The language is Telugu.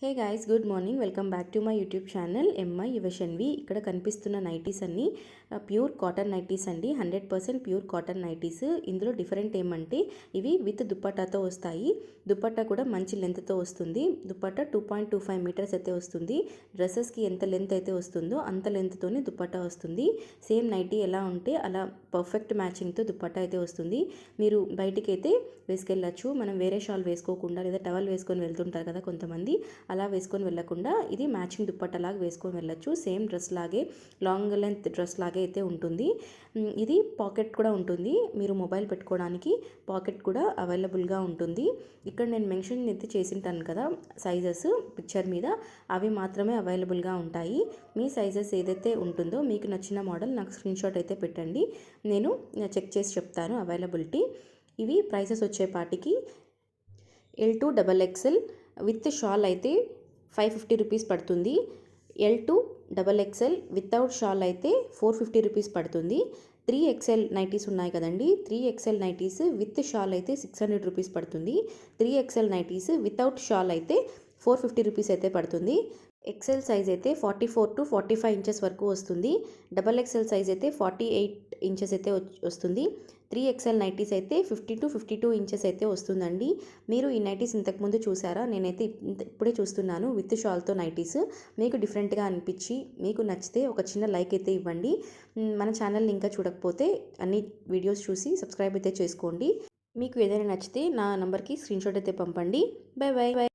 Hey guys, good morning. Welcome back to my YouTube channel MI Yuvashanvi. ఇక్కడ కనిపిస్తున్న నైటీస్ అన్నీ ప్యూర్ కాటన్ నైటీస్ అండి. 100% ప్యూర్ కాటన్ నైటీస్. ఇందులో డిఫరెంట్ ఏమంటే ఇవి విత్ దుప్పట్టాతో వస్తాయి. దుప్పట్టా కూడా మంచి లెంత్తో వస్తుంది. దుప్పట్టా 2.25 మీటర్స్ అయితే వస్తుంది. డ్రెస్సెస్కి ఎంత లెంత్ అయితే వస్తుందో అంత లెంత్తోనే దుప్పట్టా వస్తుంది. సేమ్ నైటీ ఎలా ఉంటే అలా పర్ఫెక్ట్ మ్యాచింగ్తో దుప్పట్టా అయితే వస్తుంది. మీరు బయటికి అయితే వేసుకెళ్ళచ్చు. మనం వేరే షాల్ వేసుకోకుండా లేదా టవల్ వేసుకొని వెళ్తుంటారు కదా కొంతమంది, అలా వేసుకొని వెళ్ళకుండా ఇది మ్యాచింగ్ దుప్పట్టలాగా వేసుకొని వెళ్ళచ్చు. సేమ్ డ్రెస్ లాగే, లాంగ్ లెంత్ డ్రెస్ లాగే అయితే ఉంటుంది. ఇది పాకెట్ కూడా ఉంటుంది. మీరు మొబైల్ పెట్టుకోవడానికి పాకెట్ కూడా అవైలబుల్గా ఉంటుంది. ఇక్కడ నేను మెన్షన్ అయితే చేసింటాను కదా సైజెస్ పిక్చర్ మీద, అవి మాత్రమే అవైలబుల్గా ఉంటాయి. మీ సైజెస్ ఏదైతే ఉంటుందో మీకు నచ్చిన మోడల్ నాకు స్క్రీన్ షాట్ అయితే పెట్టండి. నేను చెక్ చేసి చెప్తాను అవైలబిలిటీ. ఇవి ప్రైసెస్ వచ్చేపాటికి L2 XXL విత్ షాల్ అయితే 550 రూపీస్ పడుతుంది. L2 XXL వితౌట్ షాల్ అయితే 450 రూపీస్ పడుతుంది. 3XL నైటీస్ ఉన్నాయి కదండి, 3XL నైటీస్ విత్ షాల్ అయితే 600 రూపీస్ పడుతుంది. 3XL నైటీస్ వితౌట్ షాల్ అయితే 450 రూపీస్ అయితే పడుతుంది. ఎక్సెల్ సైజ్ అయితే 44 to 45 ఇంచెస్ వరకు వస్తుంది. XXL సైజ్ అయితే 48 ఇంచెస్ అయితే వస్తుంది. 3XL నైటీస్ అయితే 50 to 52 ఇంచెస్ అయితే వస్తుందండి. మీరు ఈ నైటీస్ ఇంతకుముందు చూసారా? నేనైతే ఇప్పుడే చూస్తున్నాను విత్ షాల్తో నైటీస్. మీకు డిఫరెంట్గా అనిపించి మీకు నచ్చితే ఒక చిన్న లైక్ అయితే ఇవ్వండి. మన ఛానల్ని ఇంకా చూడకపోతే అన్ని వీడియోస్ చూసి సబ్స్క్రైబ్ అయితే చేసుకోండి. మీకు ఏదైనా నచ్చితే నా నంబర్కి స్క్రీన్ షాట్ అయితే పంపండి. By by.